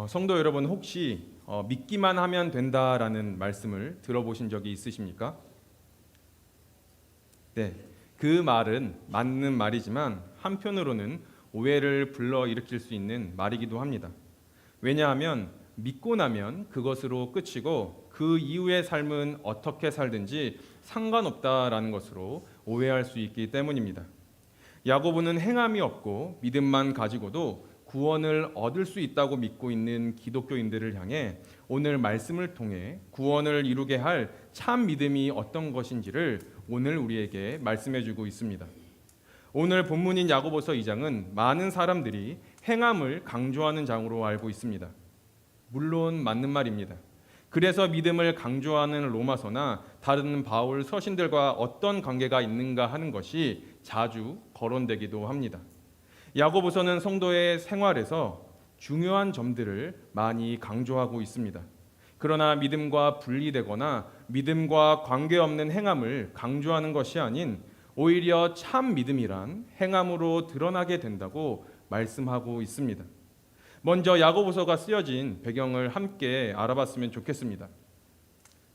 성도 여러분, 혹시 믿기만 하면 된다라는 말씀을 들어보신 적이 있으십니까? 네, 그 말은 맞는 말이지만 한편으로는 오해를 불러일으킬 수 있는 말이기도 합니다. 왜냐하면 믿고 나면 그것으로 끝이고 그 이후의 삶은 어떻게 살든지 상관없다라는 것으로 오해할 수 있기 때문입니다. 야고보는 행함이 없고 믿음만 가지고도 구원을 얻을 수 있다고 믿고 있는 기독교인들을 향해 오늘 말씀을 통해 구원을 이루게 할 참 믿음이 어떤 것인지를 오늘 우리에게 말씀해 주고 있습니다. 오늘 본문인 야고보서 2장은 많은 사람들이 행함을 강조하는 장으로 알고 있습니다. 물론 맞는 말입니다. 그래서 믿음을 강조하는 로마서나 다른 바울 서신들과 어떤 관계가 있는가 하는 것이 자주 거론되기도 합니다. 야고보서는 성도의 생활에서 중요한 점들을 많이 강조하고 있습니다. 그러나 믿음과 분리되거나 믿음과 관계없는 행함을 강조하는 것이 아닌 오히려 참 믿음이란 행함으로 드러나게 된다고 말씀하고 있습니다. 먼저 야고보서가 쓰여진 배경을 함께 알아봤으면 좋겠습니다.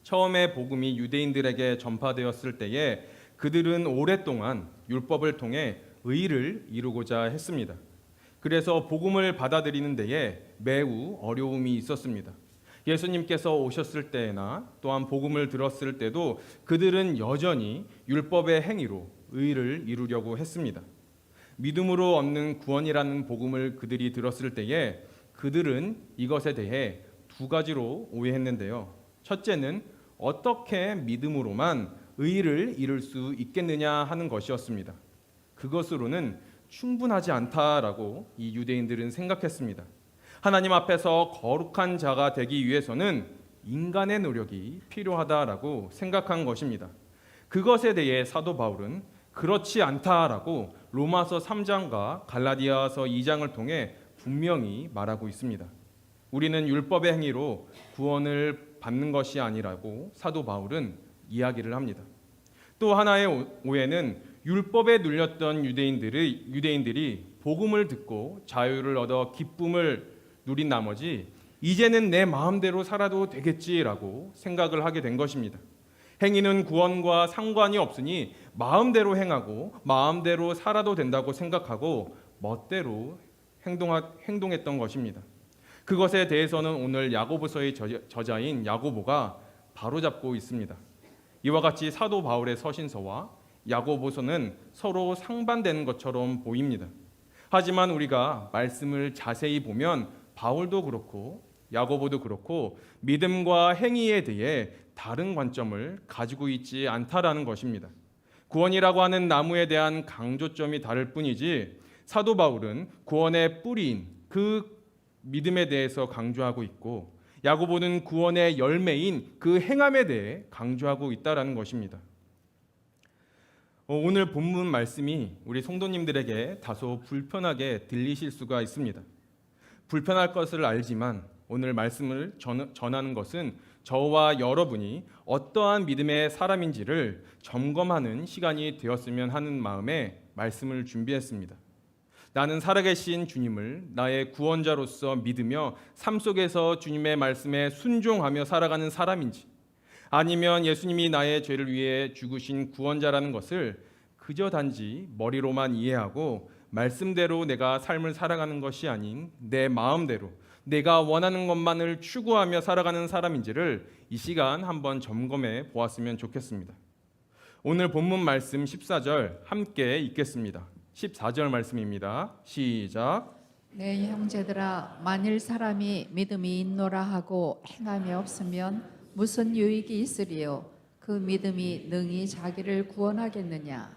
처음에 복음이 유대인들에게 전파되었을 때에 그들은 오랫동안 율법을 통해 의를 이루고자 했습니다. 그래서 복음을 받아들이는 데에 매우 어려움이 있었습니다. 예수님께서 오셨을 때나 또한 복음을 들었을 때도 그들은 여전히 율법의 행위로 의를 이루려고 했습니다. 믿음으로 얻는 구원이라는 복음을 그들이 들었을 때에 그들은 이것에 대해 두 가지로 오해했는데요. 첫째는 어떻게 믿음으로만 의를 이룰 수 있겠느냐 하는 것이었습니다. 그것으로는 충분하지 않다라고 이 유대인들은 생각했습니다. 하나님 앞에서 거룩한 자가 되기 위해서는 인간의 노력이 필요하다라고 생각한 것입니다. 그것에 대해 사도 바울은 그렇지 않다라고 로마서 3장과 갈라디아서 2장을 통해 분명히 말하고 있습니다. 우리는 율법의 행위로 구원을 받는 것이 아니라고 사도 바울은 이야기를 합니다. 또 하나의 오해는 율법에 눌렸던 유대인들이 복음을 듣고 자유를 얻어 기쁨을 누린 나머지 이제는 내 마음대로 살아도 되겠지라고 생각을 하게 된 것입니다. 행위는 구원과 상관이 없으니 마음대로 행하고 마음대로 살아도 된다고 생각하고 멋대로 행동했던 것입니다. 그것에 대해서는 오늘 야고보서의 저자인 야고보가 바로잡고 있습니다. 이와 같이 사도 바울의 서신서와 야고보서는 서로 상반되는 것처럼 보입니다. 하지만 우리가 말씀을 자세히 보면 바울도 그렇고 야고보도 그렇고 믿음과 행위에 대해 다른 관점을 가지고 있지 않다라는 것입니다. 구원이라고 하는 나무에 대한 강조점이 다를 뿐이지 사도 바울은 구원의 뿌리인 그 믿음에 대해서 강조하고 있고 야고보는 구원의 열매인 그 행함에 대해 강조하고 있다라는 것입니다. 오늘 본문 말씀이 우리 성도님들에게 다소 불편하게 들리실 수가 있습니다. 불편할 것을 알지만 오늘 말씀을 전하는 것은 저와 여러분이 어떠한 믿음의 사람인지를 점검하는 시간이 되었으면 하는 마음에 말씀을 준비했습니다. 나는 살아계신 주님을 나의 구원자로서 믿으며 삶 속에서 주님의 말씀에 순종하며 살아가는 사람인지 아니면 예수님이 나의 죄를 위해 죽으신 구원자라는 것을 그저 단지 머리로만 이해하고 말씀대로 내가 삶을 살아가는 것이 아닌 내 마음대로 내가 원하는 것만을 추구하며 살아가는 사람인지를 이 시간 한번 점검해 보았으면 좋겠습니다. 오늘 본문 말씀 14절 함께 읽겠습니다. 14절 말씀입니다. 시작. 내 형제들아, 만일 사람이 믿음이 있노라 하고 행함이 없으면 무슨 유익이 있으리요? 그 믿음이 능히 자기를 구원하겠느냐?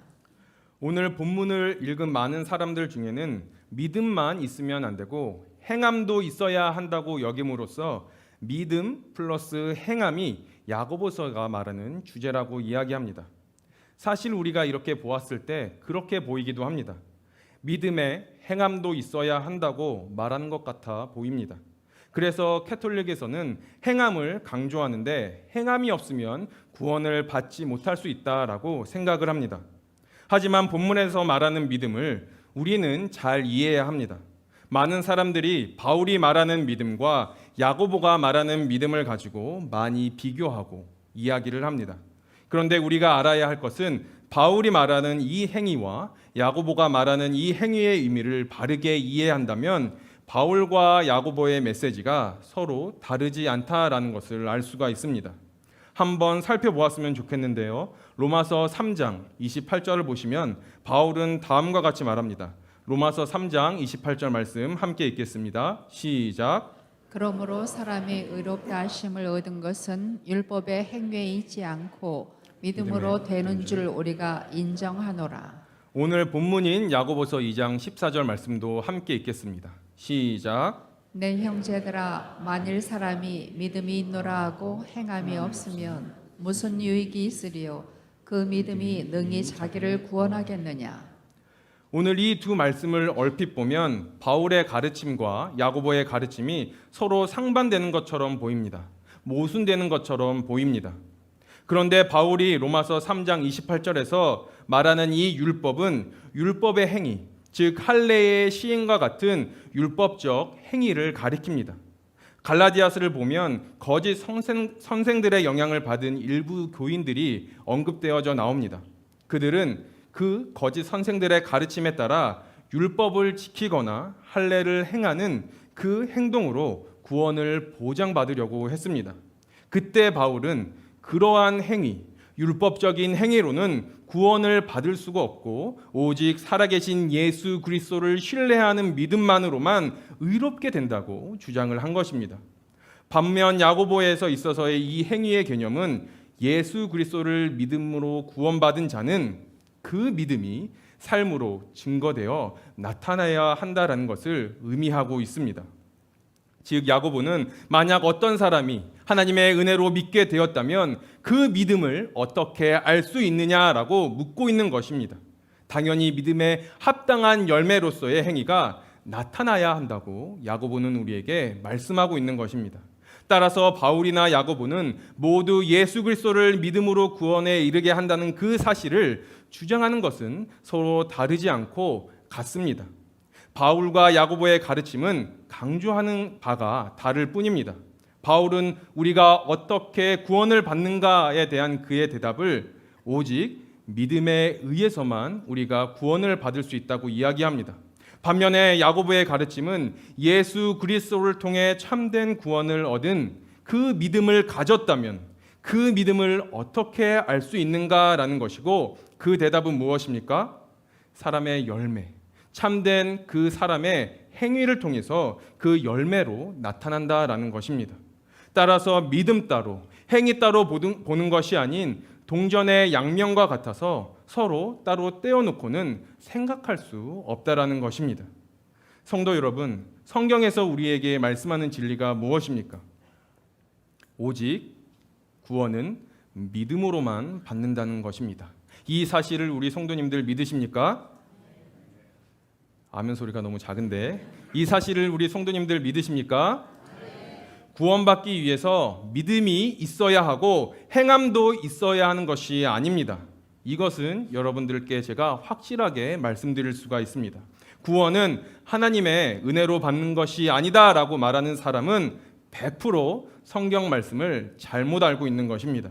오늘 본문을 읽은 많은 사람들 중에는 믿음만 있으면 안 되고 행함도 있어야 한다고 여김으로써 믿음 플러스 행함이 야고보서가 말하는 주제라고 이야기합니다. 사실 우리가 이렇게 보았을 때 그렇게 보이기도 합니다. 믿음에 행함도 있어야 한다고 말하는 것 같아 보입니다. 그래서 캐톨릭에서는 행함을 강조하는데 행함이 없으면 구원을 받지 못할 수 있다라고 생각을 합니다. 하지만 본문에서 말하는 믿음을 우리는 잘 이해해야 합니다. 많은 사람들이 바울이 말하는 믿음과 야고보가 말하는 믿음을 가지고 많이 비교하고 이야기를 합니다. 그런데 우리가 알아야 할 것은 바울이 말하는 이 행위와 야고보가 말하는 이 행위의 의미를 바르게 이해한다면 바울과 야고보의 메시지가 서로 다르지 않다라는 것을 알 수가 있습니다. 한번 살펴보았으면 좋겠는데요. 로마서 3장 28절을 보시면 바울은 다음과 같이 말합니다. 로마서 3장 28절 말씀 함께 읽겠습니다. 시작. 그러므로 사람이 의롭다 하심을 얻은 것은 율법의 행위에 있지 않고 믿음으로 되는 줄 우리가 인정하노라. 오늘 본문인 야고보서 2장 14절 말씀도 함께 읽겠습니다. 시작. 내 형제들아 만일 사람이 믿음이 있노라 하고 행함이 없으면 무슨 유익이 있으리요 그 믿음이 능히 자기를 구원하겠느냐. 오늘 이 두 말씀을 얼핏 보면 바울의 가르침과 야고보의 가르침이 서로 상반되는 것처럼 보입니다. 모순되는 것처럼 보입니다. 그런데 바울이 로마서 3장 28절에서 말하는 이 율법은 율법의 행위, 즉 할례의 시행과 같은 율법적 행위를 가리킵니다. 갈라디아서를 보면 거짓 선생들의 영향을 받은 일부 교인들이 언급되어져 나옵니다. 그들은 그 거짓 선생들의 가르침에 따라 율법을 지키거나 할례를 행하는 그 행동으로 구원을 보장받으려고 했습니다. 그때 바울은 그러한 행위, 율법적인 행위로는 구원을 받을 수가 없고 오직 살아계신 예수 그리스도를 신뢰하는 믿음만으로만 의롭게 된다고 주장을 한 것입니다. 반면 야고보에서 있어서의 이 행위의 개념은 예수 그리스도를 믿음으로 구원받은 자는 그 믿음이 삶으로 증거되어 나타나야 한다라는 것을 의미하고 있습니다. 즉 야고보는 만약 어떤 사람이 하나님의 은혜로 믿게 되었다면 그 믿음을 어떻게 알 수 있느냐라고 묻고 있는 것입니다. 당연히 믿음에 합당한 열매로서의 행위가 나타나야 한다고 야고보는 우리에게 말씀하고 있는 것입니다. 따라서 바울이나 야고보는 모두 예수 그리스도를 믿음으로 구원에 이르게 한다는 그 사실을 주장하는 것은 서로 다르지 않고 같습니다. 바울과 야고보의 가르침은 강조하는 바가 다를 뿐입니다. 바울은 우리가 어떻게 구원을 받는가에 대한 그의 대답을 오직 믿음에 의해서만 우리가 구원을 받을 수 있다고 이야기합니다. 반면에 야고보의 가르침은 예수 그리스도를 통해 참된 구원을 얻은 그 믿음을 가졌다면 그 믿음을 어떻게 알 수 있는가라는 것이고 그 대답은 무엇입니까? 사람의 열매, 참된 그 사람의 행위를 통해서 그 열매로 나타난다라는 것입니다. 따라서 믿음 따로, 행위 따로 보는 것이 아닌 동전의 양면과 같아서 서로 따로 떼어놓고는 생각할 수 없다라는 것입니다. 성도 여러분, 성경에서 우리에게 말씀하는 진리가 무엇입니까? 오직 구원은 믿음으로만 받는다는 것입니다. 이 사실을 우리 성도님들 믿으십니까? 아멘 소리가 너무 작은데 이 사실을 우리 성도님들 믿으십니까? 구원받기 위해서 믿음이 있어야 하고 행함도 있어야 하는 것이 아닙니다. 이것은 여러분들께 제가 확실하게 말씀드릴 수가 있습니다. 구원은 하나님의 은혜로 받는 것이 아니다라고 말하는 사람은 100% 성경 말씀을 잘못 알고 있는 것입니다.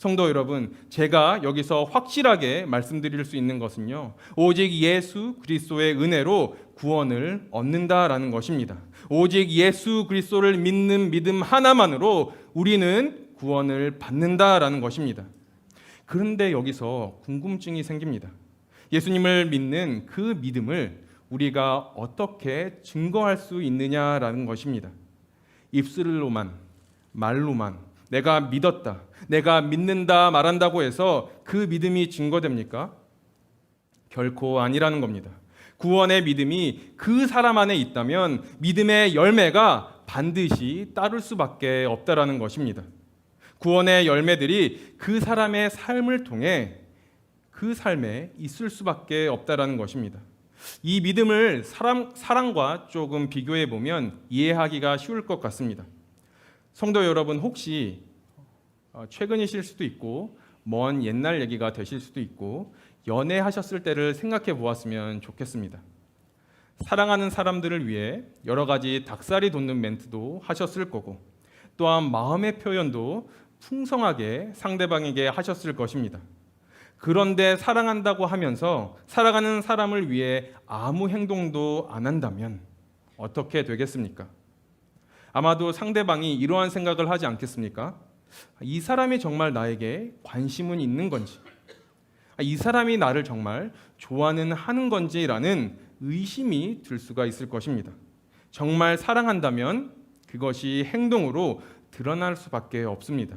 성도 여러분, 제가 여기서 확실하게 말씀드릴 수 있는 것은요, 오직 예수 그리스도의 은혜로 구원을 얻는다라는 것입니다. 오직 예수 그리스도를 믿는 믿음 하나만으로 우리는 구원을 받는다라는 것입니다. 그런데 여기서 궁금증이 생깁니다. 예수님을 믿는 그 믿음을 우리가 어떻게 증거할 수 있느냐라는 것입니다. 입술로만, 말로만 내가 믿었다, 내가 믿는다 말한다고 해서 그 믿음이 증거됩니까? 결코 아니라는 겁니다. 구원의 믿음이 그 사람 안에 있다면 믿음의 열매가 반드시 따를 수밖에 없다라는 것입니다. 구원의 열매들이 그 사람의 삶을 통해 그 삶에 있을 수밖에 없다라는 것입니다. 이 믿음을 사랑과 조금 비교해 보면 이해하기가 쉬울 것 같습니다. 성도 여러분, 혹시 최근이실 수도 있고 먼 옛날 얘기가 되실 수도 있고 연애하셨을 때를 생각해 보았으면 좋겠습니다. 사랑하는 사람들을 위해 여러 가지 닭살이 돋는 멘트도 하셨을 거고, 또한 마음의 표현도 풍성하게 상대방에게 하셨을 것입니다. 그런데 사랑한다고 하면서 사랑하는 사람을 위해 아무 행동도 안 한다면 어떻게 되겠습니까? 아마도 상대방이 이러한 생각을 하지 않겠습니까? 이 사람이 정말 나에게 관심은 있는 건지, 이 사람이 나를 정말 좋아는 하는 건지라는 의심이 들 수가 있을 것입니다. 정말 사랑한다면 그것이 행동으로 드러날 수밖에 없습니다.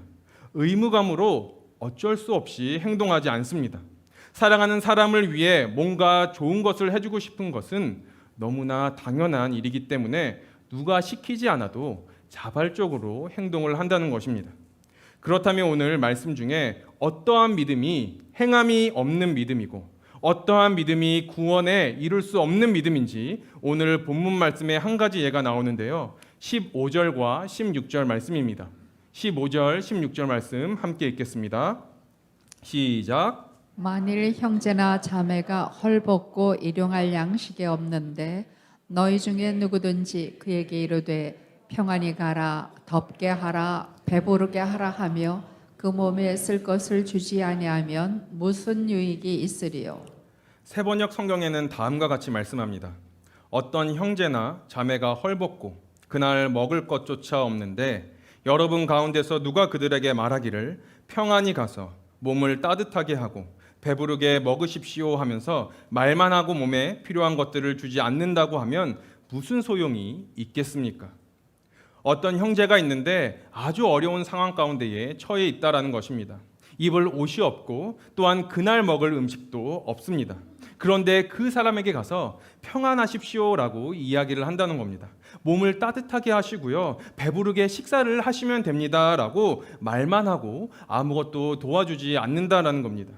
의무감으로 어쩔 수 없이 행동하지 않습니다. 사랑하는 사람을 위해 뭔가 좋은 것을 해주고 싶은 것은 너무나 당연한 일이기 때문에 누가 시키지 않아도 자발적으로 행동을 한다는 것입니다. 그렇다면 오늘 말씀 중에 어떠한 믿음이 행함이 없는 믿음이고 어떠한 믿음이 구원에 이룰 수 없는 믿음인지 오늘 본문 말씀에 한 가지 예가 나오는데요. 15절과 16절 말씀입니다. 15절, 16절 말씀 함께 읽겠습니다. 시작. 만일 형제나 자매가 헐벗고 일용할 양식이 없는데 너희 중에 누구든지 그에게 이르되 평안히 가라, 덥게 하라, 배부르게 하라 하며 그 몸에 쓸 것을 주지 아니하면 무슨 유익이 있으리요? 세번역 성경에는 다음과 같이 말씀합니다. 어떤 형제나 자매가 헐벗고 그날 먹을 것조차 없는데 여러분 가운데서 누가 그들에게 말하기를 평안히 가서 몸을 따뜻하게 하고 배부르게 먹으십시오 하면서 말만 하고 몸에 필요한 것들을 주지 않는다고 하면 무슨 소용이 있겠습니까? 어떤 형제가 있는데 아주 어려운 상황 가운데에 처해 있다라는 것입니다. 입을 옷이 없고 또한 그날 먹을 음식도 없습니다. 그런데 그 사람에게 가서 평안하십시오라고 이야기를 한다는 겁니다. 몸을 따뜻하게 하시고요, 배부르게 식사를 하시면 됩니다라고 말만 하고 아무것도 도와주지 않는다라는 겁니다.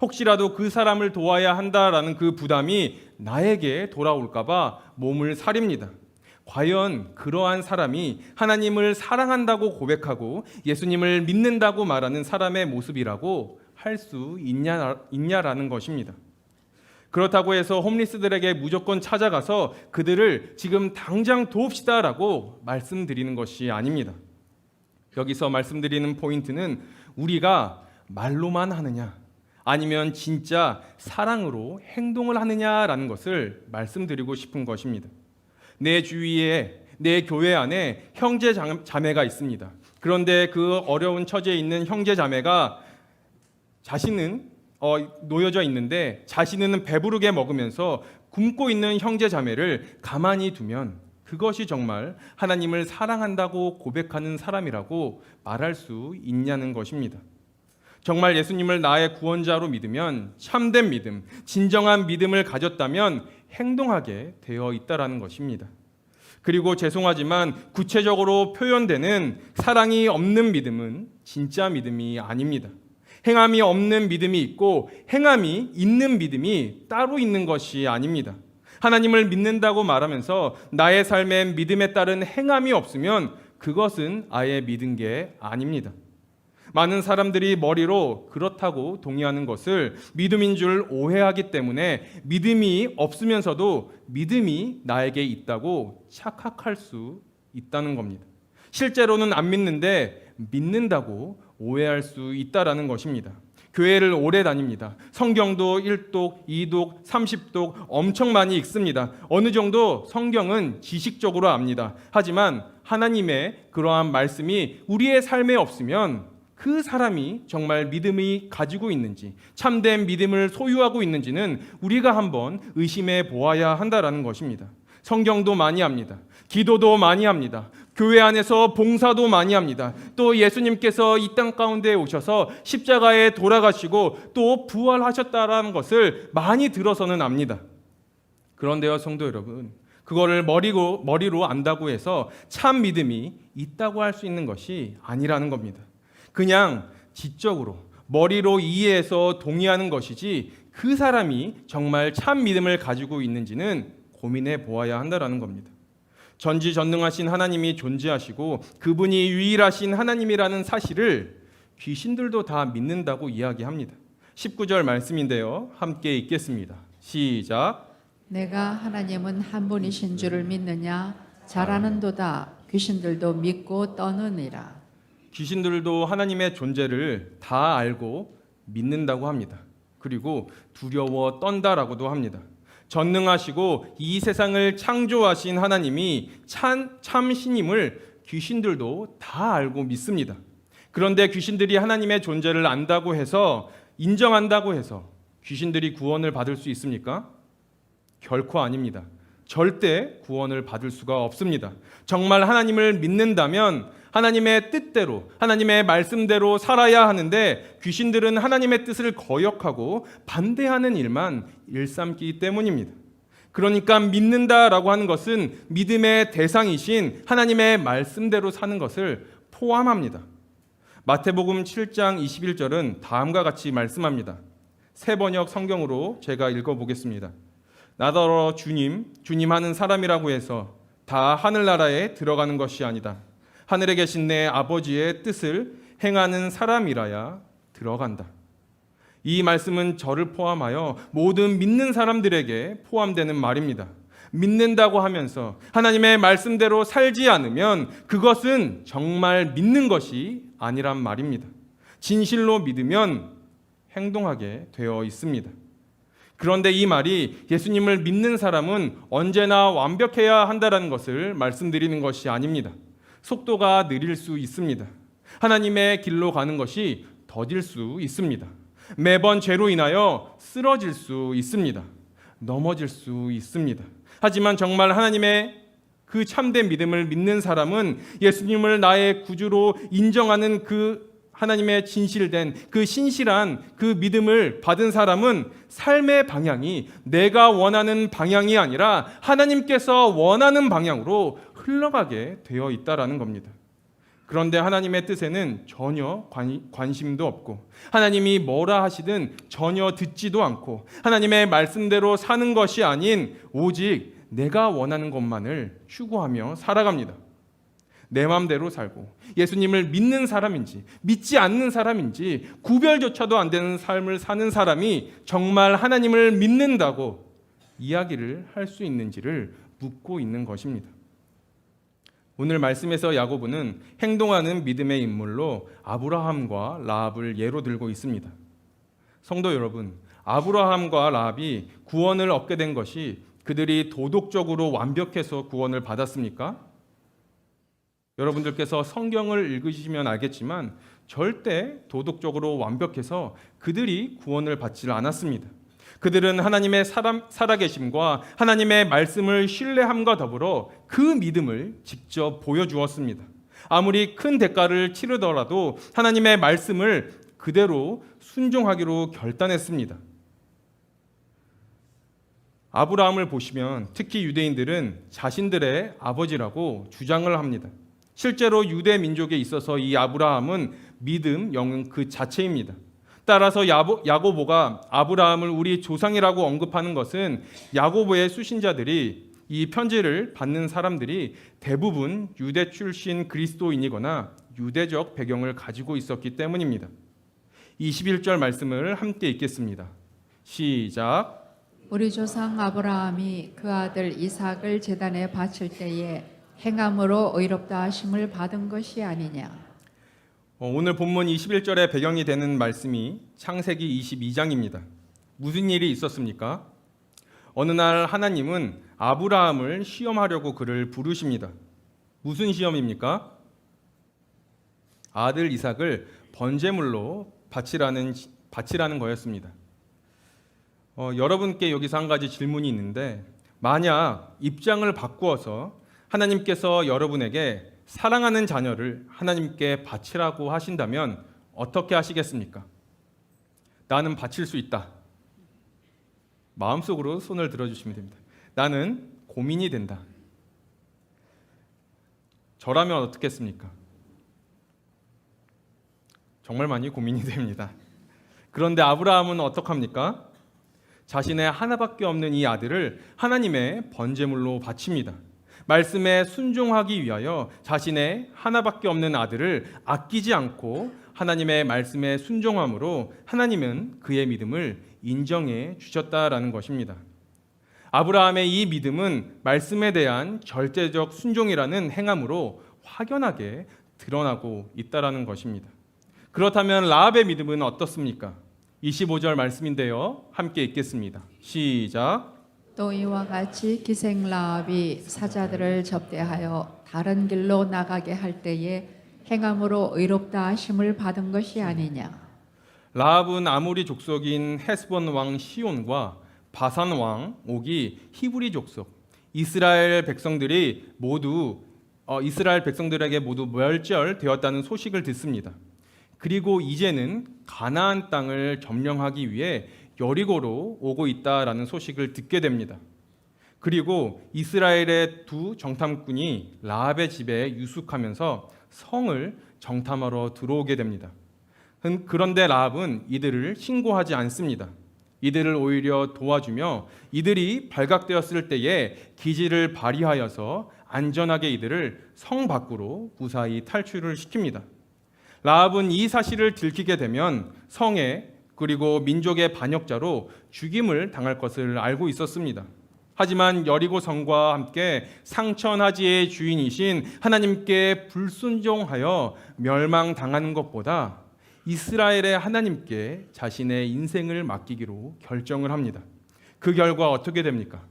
혹시라도 그 사람을 도와야 한다라는 그 부담이 나에게 돌아올까 봐 몸을 사립니다. 과연 그러한 사람이 하나님을 사랑한다고 고백하고 예수님을 믿는다고 말하는 사람의 모습이라고 할 수 있냐라는 것입니다. 그렇다고 해서 홈리스들에게 무조건 찾아가서 그들을 지금 당장 도웁시다라고 말씀드리는 것이 아닙니다. 여기서 말씀드리는 포인트는 우리가 말로만 하느냐 아니면 진짜 사랑으로 행동을 하느냐라는 것을 말씀드리고 싶은 것입니다. 내 주위에, 내 교회 안에 형제 자매가 있습니다. 그런데 그 어려운 처지에 있는 형제 자매가 자신은 놓여져 있는데 자신은 배부르게 먹으면서 굶고 있는 형제 자매를 가만히 두면 그것이 정말 하나님을 사랑한다고 고백하는 사람이라고 말할 수 있냐는 것입니다. 정말 예수님을 나의 구원자로 믿으면 참된 믿음, 진정한 믿음을 가졌다면 행동하게 되어 있다라는 것입니다. 그리고 죄송하지만 구체적으로 표현되는 사랑이 없는 믿음은 진짜 믿음이 아닙니다. 행함이 없는 믿음이 있고 행함이 있는 믿음이 따로 있는 것이 아닙니다. 하나님을 믿는다고 말하면서 나의 삶에 믿음에 따른 행함이 없으면 그것은 아예 믿은 게 아닙니다. 많은 사람들이 머리로 그렇다고 동의하는 것을 믿음인 줄 오해하기 때문에 믿음이 없으면서도 믿음이 나에게 있다고 착각할 수 있다는 겁니다. 실제로는 안 믿는데 믿는다고 오해할 수 있다라는 것입니다. 교회를 오래 다닙니다. 성경도 1독, 2독, 30독 엄청 많이 읽습니다. 어느 정도 성경은 지식적으로 압니다. 하지만 하나님의 그러한 말씀이 우리의 삶에 없으면 그 사람이 정말 믿음이 가지고 있는지, 참된 믿음을 소유하고 있는지는 우리가 한번 의심해 보아야 한다라는 것입니다. 성경도 많이 합니다. 기도도 많이 합니다. 교회 안에서 봉사도 많이 합니다. 또 예수님께서 이 땅 가운데 오셔서 십자가에 돌아가시고 또 부활하셨다라는 것을 많이 들어서는 압니다. 그런데요, 성도 여러분, 그거를 머리로 안다고 해서 참 믿음이 있다고 할 수 있는 것이 아니라는 겁니다. 그냥 지적으로 머리로 이해해서 동의하는 것이지 그 사람이 정말 참 믿음을 가지고 있는지는 고민해 보아야 한다라는 겁니다. 전지전능하신 하나님이 존재하시고 그분이 유일하신 하나님이라는 사실을 귀신들도 다 믿는다고 이야기합니다. 19절 말씀인데요. 함께 읽겠습니다. 시작. 내가 하나님은 한 분이신 줄을 믿느냐? 잘하는도다. 귀신들도 믿고 떠느니라. 귀신들도 하나님의 존재를 다 알고 믿는다고 합니다. 그리고 두려워 떤다라고도 합니다. 전능하시고 이 세상을 창조하신 하나님이 참 신임을 귀신들도 다 알고 믿습니다. 그런데 귀신들이 하나님의 존재를 안다고 해서, 인정한다고 해서 귀신들이 구원을 받을 수 있습니까? 결코 아닙니다. 절대 구원을 받을 수가 없습니다. 정말 하나님을 믿는다면 하나님의 뜻대로, 하나님의 말씀대로 살아야 하는데 귀신들은 하나님의 뜻을 거역하고 반대하는 일만 일삼기 때문입니다. 그러니까 믿는다라고 하는 것은 믿음의 대상이신 하나님의 말씀대로 사는 것을 포함합니다. 마태복음 7장 21절은 다음과 같이 말씀합니다. 새 번역 성경으로 제가 읽어보겠습니다. 나더러 주님 하는 사람이라고 해서 다 하늘나라에 들어가는 것이 아니다. 하늘에 계신 내 아버지의 뜻을 행하는 사람이라야 들어간다. 이 말씀은 저를 포함하여 모든 믿는 사람들에게 포함되는 말입니다. 믿는다고 하면서 하나님의 말씀대로 살지 않으면 그것은 정말 믿는 것이 아니란 말입니다. 진실로 믿으면 행동하게 되어 있습니다. 그런데 이 말이 예수님을 믿는 사람은 언제나 완벽해야 한다는 것을 말씀드리는 것이 아닙니다. 속도가 느릴 수 있습니다. 하나님의 길로 가는 것이 더딜 수 있습니다. 매번 죄로 인하여 쓰러질 수 있습니다. 넘어질 수 있습니다. 하지만 정말 하나님의 그 참된 믿음을 믿는 사람은 예수님을 나의 구주로 인정하는 그 하나님의 진실된 그 신실한 그 믿음을 받은 사람은 삶의 방향이 내가 원하는 방향이 아니라 하나님께서 원하는 방향으로 흘러가게 되어 있다라는 겁니다. 그런데 하나님의 뜻에는 전혀 관심도 없고 하나님이 뭐라 하시든 전혀 듣지도 않고 하나님의 말씀대로 사는 것이 아닌 오직 내가 원하는 것만을 추구하며 살아갑니다. 내 마음대로 살고 예수님을 믿는 사람인지 믿지 않는 사람인지 구별조차도 안 되는 삶을 사는 사람이 정말 하나님을 믿는다고 이야기를 할 수 있는지를 묻고 있는 것입니다. 오늘 말씀에서 야고보는 행동하는 믿음의 인물로 아브라함과 라합을 예로 들고 있습니다. 성도 여러분, 아브라함과 라합이 구원을 얻게 된 것이 그들이 도덕적으로 완벽해서 구원을 받았습니까? 여러분들께서 성경을 읽으시면 알겠지만 절대 도덕적으로 완벽해서 그들이 구원을 받지 않았습니다. 그들은 하나님의 살아계심과 하나님의 말씀을 신뢰함과 더불어 그 믿음을 직접 보여주었습니다. 아무리 큰 대가를 치르더라도 하나님의 말씀을 그대로 순종하기로 결단했습니다. 아브라함을 보시면 특히 유대인들은 자신들의 아버지라고 주장을 합니다. 실제로 유대 민족에 있어서 이 아브라함은 믿음 영은 그 자체입니다. 따라서 야고보가 아브라함을 우리 조상이라고 언급하는 것은 야고보의 수신자들이 이 편지를 받는 사람들이 대부분 유대 출신 그리스도인이거나 유대적 배경을 가지고 있었기 때문입니다. 21절 말씀을 함께 읽겠습니다. 시작. 우리 조상 아브라함이 그 아들 이삭을 제단에 바칠 때에 행함으로 의롭다 하심을 받은 것이 아니냐. 오늘 본문 21절의 배경이 되는 말씀이 창세기 22장입니다. 무슨 일이 있었습니까? 어느 날 하나님은 아브라함을 시험하려고 그를 부르십니다. 무슨 시험입니까? 아들 이삭을 번제물로 바치라는 거였습니다. 여러분께 여기서 한 가지 질문이 있는데 만약 입장을 바꾸어서 하나님께서 여러분에게 사랑하는 자녀를 하나님께 바치라고 하신다면 어떻게 하시겠습니까? 나는 바칠 수 있다. 마음속으로 손을 들어주시면 됩니다. 나는 고민이 된다. 저라면 어떻겠습니까? 정말 많이 고민이 됩니다. 그런데 아브라함은 어떡합니까? 자신의 하나밖에 없는 이 아들을 하나님의 번제물로 바칩니다. 말씀에 순종하기 위하여 자신의 하나밖에 없는 아들을 아끼지 않고 하나님의 말씀에 순종함으로 하나님은 그의 믿음을 인정해 주셨다라는 것입니다. 아브라함의 이 믿음은 말씀에 대한 절대적 순종이라는 행함으로 확연하게 드러나고 있다라는 것입니다. 그렇다면 라합의 믿음은 어떻습니까? 25절 말씀인데요. 함께 읽겠습니다. 시작. 또 이와 같이 기생 라합이 사자들을 접대하여 다른 길로 나가게 할 때에 행함으로 의롭다 하심을 받은 것이 아니냐. 라합은 아모리 족속인 헤스본 왕 시온과 바산 왕 옥이 히브리 족속 이스라엘 백성들에게 모두 멸절되었다는 소식을 듣습니다. 그리고 이제는 가나안 땅을 점령하기 위해 여리고로 오고 있다라는 소식을 듣게 됩니다. 그리고 이스라엘의 두 정탐꾼이 라합의 집에 유숙하면서 성을 정탐하러 들어오게 됩니다. 그런데 라합은 이들을 신고하지 않습니다. 이들을 오히려 도와주며 이들이 발각되었을 때에 기지를 발휘하여서 안전하게 이들을 성 밖으로 무사히 탈출을 시킵니다. 라합은 이 사실을 들키게 되면 성에 그리고 민족의 반역자로 죽임을 당할 것을 알고 있었습니다. 하지만 여리고 성과 함께 상천하지의 주인이신 하나님께 불순종하여 멸망당하는 것보다 이스라엘의 하나님께 자신의 인생을 맡기기로 결정을 합니다. 그 결과 어떻게 됩니까?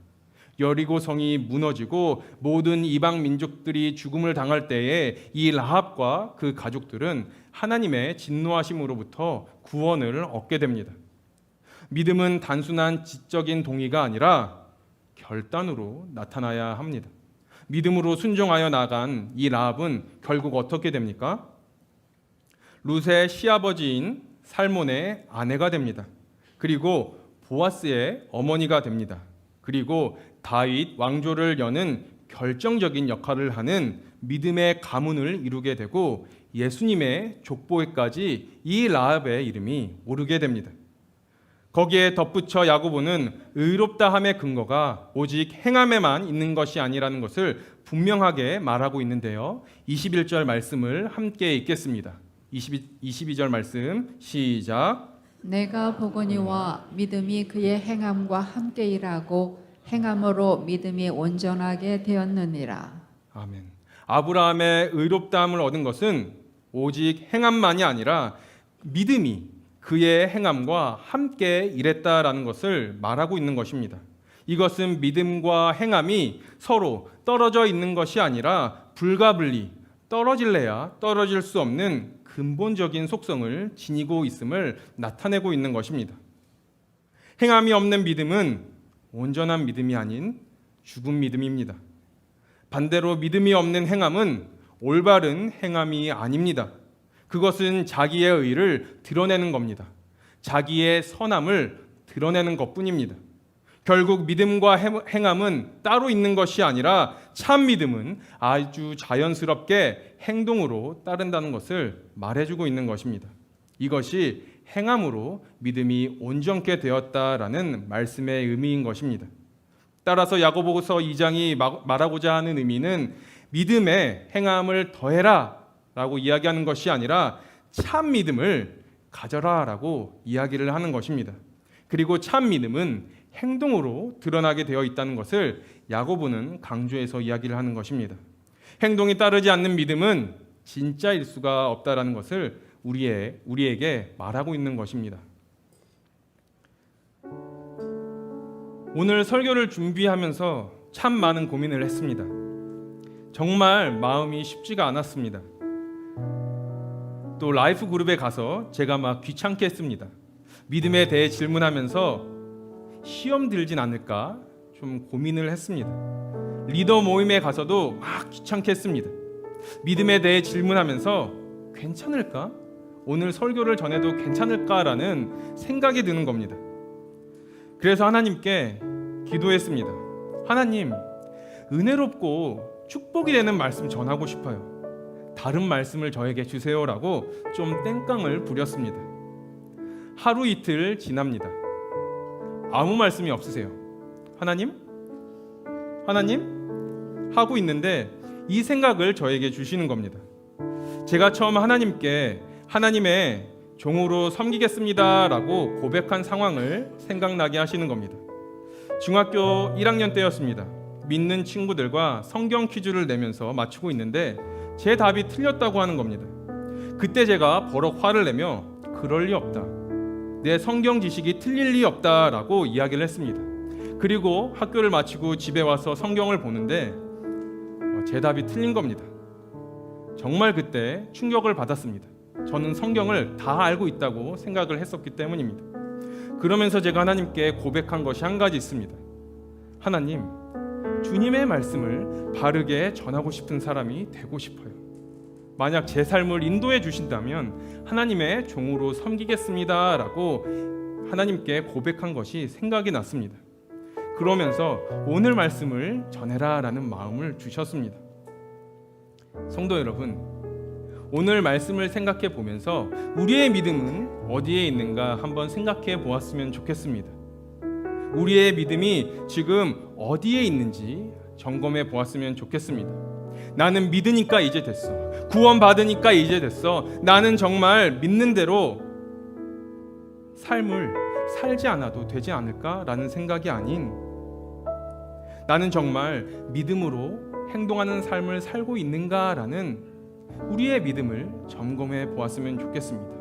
여리고 성이 무너지고 모든 이방 민족들이 죽음을 당할 때에 이 라합과 그 가족들은 하나님의 진노하심으로부터 구원을 얻게 됩니다. 믿음은 단순한 지적인 동의가 아니라 결단으로 나타나야 합니다. 믿음으로 순종하여 나간 이 라합은 결국 어떻게 됩니까? 룻의 시아버지인 살몬의 아내가 됩니다. 그리고 보아스의 어머니가 됩니다. 그리고 다윗 왕조를 여는 결정적인 역할을 하는 믿음의 가문을 이루게 되고 예수님의 족보에까지 이 라합의 이름이 오르게 됩니다. 거기에 덧붙여 야고보는 의롭다함의 근거가 오직 행함에만 있는 것이 아니라는 것을 분명하게 말하고 있는데요. 21절 말씀을 함께 읽겠습니다. 22절 말씀 시작. 내가 보거니와 믿음이 그의 행함과 함께 일하고 행함으로 믿음이 온전하게 되었느니라. 아멘. 아브라함의 의롭다함을 얻은 것은 오직 행함만이 아니라 믿음이 그의 행함과 함께 일했다라는 것을 말하고 있는 것입니다. 이것은 믿음과 행함이 서로 떨어져 있는 것이 아니라 불가분리, 떨어질래야 떨어질 수 없는 근본적인 속성을 지니고 있음을 나타내고 있는 것입니다. 행함이 없는 믿음은 온전한 믿음이 아닌 죽은 믿음입니다. 반대로 믿음이 없는 행함은 올바른 행함이 아닙니다. 그것은 자기의 의를 드러내는 겁니다. 자기의 선함을 드러내는 것뿐입니다. 결국 믿음과 행함은 따로 있는 것이 아니라 참 믿음은 아주 자연스럽게 행동으로 따른다는 것을 말해주고 있는 것입니다. 이것이 행함으로 믿음이 온전케 되었다라는 말씀의 의미인 것입니다. 따라서 야고보서 2장이 말하고자 하는 의미는 믿음에 행함을 더해라 라고 이야기하는 것이 아니라 참 믿음을 가져라 라고 이야기를 하는 것입니다. 그리고 참 믿음은 행동으로 드러나게 되어 있다는 것을 야고보는 강조해서 이야기를 하는 것입니다. 행동이 따르지 않는 믿음은 진짜일 수가 없다라는 것을 우리에게 말하고 있는 것입니다. 오늘 설교를 준비하면서 참 많은 고민을 했습니다. 정말 마음이 쉽지가 않았습니다. 또 라이프 그룹에 가서 제가 막 귀찮게 했습니다. 믿음에 대해 질문하면서 시험 들진 않을까 좀 고민을 했습니다. 리더 모임에 가서도 막 귀찮게 했습니다. 믿음에 대해 질문하면서 괜찮을까? 오늘 설교를 전해도 괜찮을까라는 생각이 드는 겁니다. 그래서 하나님께 기도했습니다. 하나님, 은혜롭고 축복이 되는 말씀 전하고 싶어요. 다른 말씀을 저에게 주세요라고 좀 땡깡을 부렸습니다. 하루 이틀 지납니다. 아무 말씀이 없으세요. 하나님? 하고 있는데 이 생각을 저에게 주시는 겁니다. 제가 처음 하나님께 하나님의 종으로 섬기겠습니다 라고 고백한 상황을 생각나게 하시는 겁니다. 중학교 1학년 때였습니다. 믿는 친구들과 성경 퀴즈를 내면서 맞추고 있는데 제 답이 틀렸다고 하는 겁니다. 그때 제가 버럭 화를 내며 그럴 리 없다, 내 성경 지식이 틀릴 리 없다라고 이야기를 했습니다. 그리고 학교를 마치고 집에 와서 성경을 보는데 제 답이 틀린 겁니다. 정말 그때 충격을 받았습니다. 저는 성경을 다 알고 있다고 생각을 했었기 때문입니다. 그러면서 제가 하나님께 고백한 것이 한 가지 있습니다. 하나님, 주님의 말씀을 바르게 전하고 싶은 사람이 되고 싶어요. 만약 제 삶을 인도해 주신다면 하나님의 종으로 섬기겠습니다 라고 하나님께 고백한 것이 생각이 났습니다. 그러면서 오늘 말씀을 전해라 라는 마음을 주셨습니다. 성도 여러분, 오늘 말씀을 생각해 보면서 우리의 믿음은 어디에 있는가 한번 생각해 보았으면 좋겠습니다. 우리의 믿음이 지금 어디에 있는지 점검해 보았으면 좋겠습니다. 나는 믿으니까 이제 됐어. 구원 받으니까 이제 됐어. 나는 정말 믿는 대로 삶을 살지 않아도 되지 않을까라는 생각이 아닌, 나는 정말 믿음으로 행동하는 삶을 살고 있는가라는 우리의 믿음을 점검해 보았으면 좋겠습니다.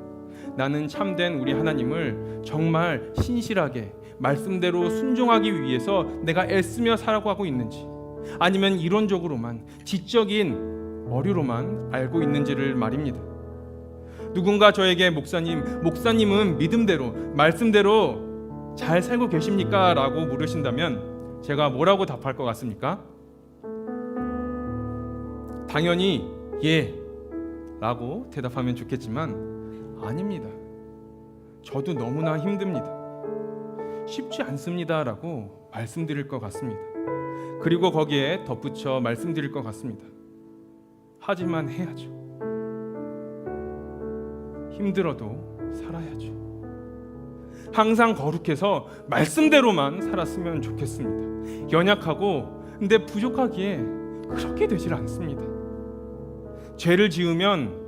나는 참된 우리 하나님을 정말 신실하게 말씀대로 순종하기 위해서 내가 애쓰며 살아가고 있는지, 아니면 이론적으로만 지적인 머리로만 알고 있는지를 말입니다. 누군가 저에게 목사님은 믿음대로 말씀대로 잘 살고 계십니까? 라고 물으신다면 제가 뭐라고 답할 것 같습니까? 당연히 예 라고 대답하면 좋겠지만 아닙니다. 저도 너무나 힘듭니다. 쉽지 않습니다 라고 말씀드릴 것 같습니다. 그리고 거기에 덧붙여 말씀드릴 것 같습니다. 하지만 해야죠. 힘들어도 살아야죠. 항상 거룩해서 말씀대로만 살았으면 좋겠습니다. 연약하고 근데 부족하기에 그렇게 되질 않습니다. 죄를 지으면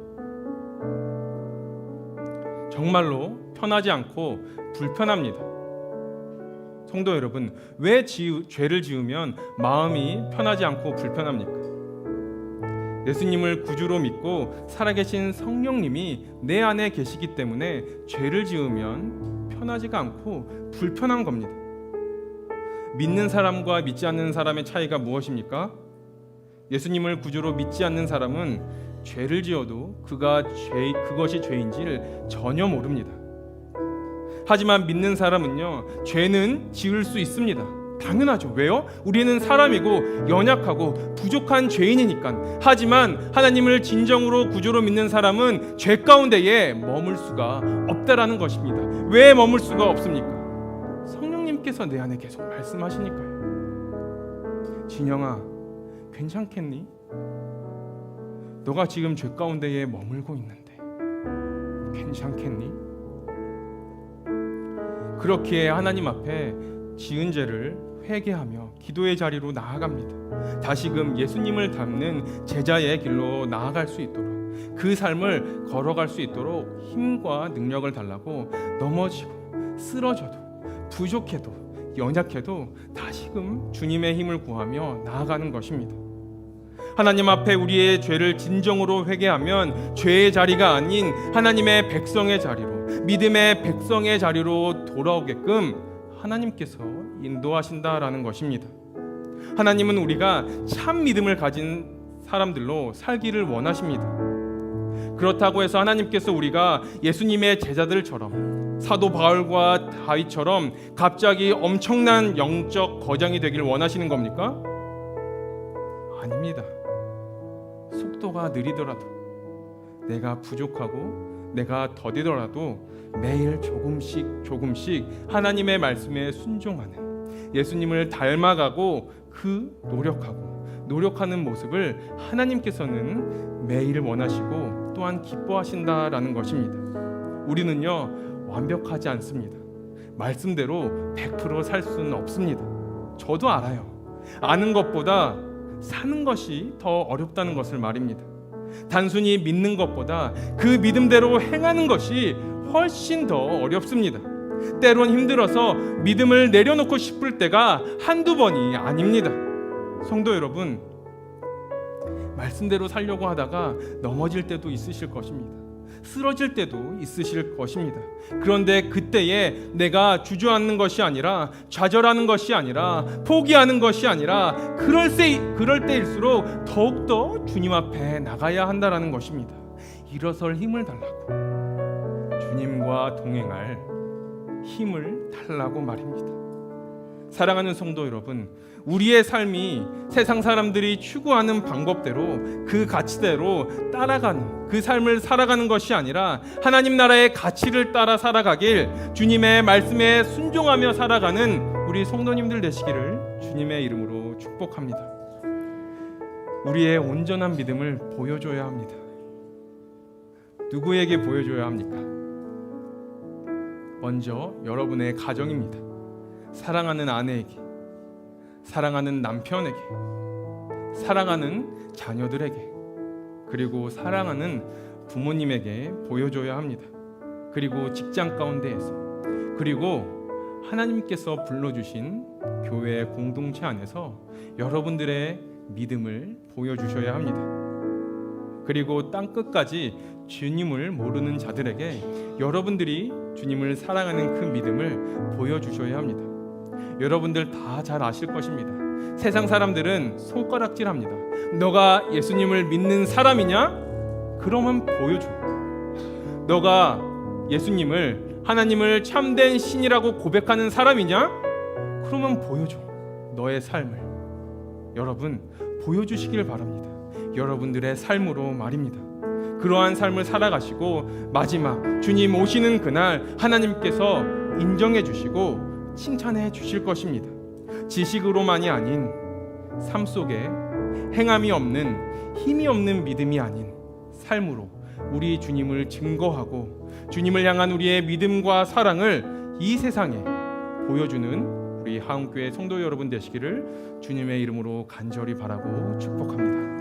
정말로 편하지 않고 불편합니다. 성도 여러분, 왜 죄를 지으면 마음이 편하지 않고 불편합니까? 예수님을 구주로 믿고 살아계신 성령님이 내 안에 계시기 때문에 죄를 지으면 편하지가 않고 불편한 겁니다. 믿는 사람과 믿지 않는 사람의 차이가 무엇입니까? 예수님을 구주로 믿지 않는 사람은 죄를 지어도 그것이 죄인지를 전혀 모릅니다. 하지만 믿는 사람은요, 죄는 지을 수 있습니다. 당연하죠. 왜요? 우리는 사람이고 연약하고 부족한 죄인이니까. 하지만 하나님을 진정으로 구주로 믿는 사람은 죄 가운데에 머물 수가 없다라는 것입니다. 왜 머물 수가 없습니까? 성령님께서 내 안에 계속 말씀하시니까요. 진영아, 괜찮겠니? 너가 지금 죄 가운데에 머물고 있는데 괜찮겠니? 그렇기에 하나님 앞에 지은 죄를 회개하며 기도의 자리로 나아갑니다. 다시금 예수님을 닮는 제자의 길로 나아갈 수 있도록, 그 삶을 걸어갈 수 있도록 힘과 능력을 달라고 넘어지고 쓰러져도 부족해도 연약해도 다시금 주님의 힘을 구하며 나아가는 것입니다. 하나님 앞에 우리의 죄를 진정으로 회개하면 죄의 자리가 아닌 하나님의 백성의 자리로, 믿음의 백성의 자리로 돌아오게끔 하나님께서 인도하신다라는 것입니다. 하나님은 우리가 참 믿음을 가진 사람들로 살기를 원하십니다. 그렇다고 해서 하나님께서 우리가 예수님의 제자들처럼 사도 바울과 다윗처럼 갑자기 엄청난 영적 거장이 되길 원하시는 겁니까? 아닙니다. 속도가 느리더라도, 내가 부족하고 내가 더디더라도 매일 조금씩 하나님의 말씀에 순종하는, 예수님을 닮아가고 노력하는 모습을 하나님께서는 매일 원하시고 또한 기뻐하신다라는 것입니다. 우리는요, 완벽하지 않습니다. 말씀대로 100% 살 수는 없습니다. 저도 알아요. 아는 것보다 사는 것이 더 어렵다는 것을 말입니다. 단순히 믿는 것보다 그 믿음대로 행하는 것이 훨씬 더 어렵습니다. 때론 힘들어서 믿음을 내려놓고 싶을 때가 한두 번이 아닙니다. 성도 여러분, 말씀대로 살려고 하다가 넘어질 때도 있으실 것입니다. 쓰러질 때도 있으실 것입니다. 그런데 그때에 내가 주저앉는 것이 아니라, 좌절하는 것이 아니라, 포기하는 것이 아니라, 그럴 때일수록 더욱더 주님 앞에 나가야 한다라는 것입니다. 일어설 힘을 달라고, 주님과 동행할 힘을 달라고 말입니다. 사랑하는 성도 여러분, 우리의 삶이 세상 사람들이 추구하는 방법대로, 그 가치대로 따라가는, 그 삶을 살아가는 것이 아니라 하나님 나라의 가치를 따라 살아가길, 주님의 말씀에 순종하며 살아가는 우리 성도님들 되시기를 주님의 이름으로 축복합니다. 우리의 온전한 믿음을 보여줘야 합니다. 누구에게 보여줘야 합니까? 먼저 여러분의 가정입니다. 사랑하는 아내에게, 사랑하는 남편에게, 사랑하는 자녀들에게, 그리고 사랑하는 부모님에게 보여줘야 합니다. 그리고 직장 가운데에서, 그리고 하나님께서 불러주신 교회 공동체 안에서 여러분들의 믿음을 보여주셔야 합니다. 그리고 땅끝까지 주님을 모르는 자들에게 여러분들이 주님을 사랑하는 그 믿음을 보여주셔야 합니다. 여러분들 다 잘 아실 것입니다. 세상 사람들은 손가락질합니다. 너가 예수님을 믿는 사람이냐? 그러면 보여줘. 너가 예수님을, 하나님을 참된 신이라고 고백하는 사람이냐? 그러면 보여줘. 너의 삶을. 여러분, 보여주시길 바랍니다. 여러분들의 삶으로 말입니다. 그러한 삶을 살아가시고 마지막 주님 오시는 그날 하나님께서 인정해 주시고 칭찬해 주실 것입니다. 지식으로만이 아닌 삶 속에 행함이 없는, 힘이 없는 믿음이 아닌 삶으로 우리 주님을 증거하고 주님을 향한 우리의 믿음과 사랑을 이 세상에 보여주는 우리 하은교회 성도 여러분 되시기를 주님의 이름으로 간절히 바라고 축복합니다.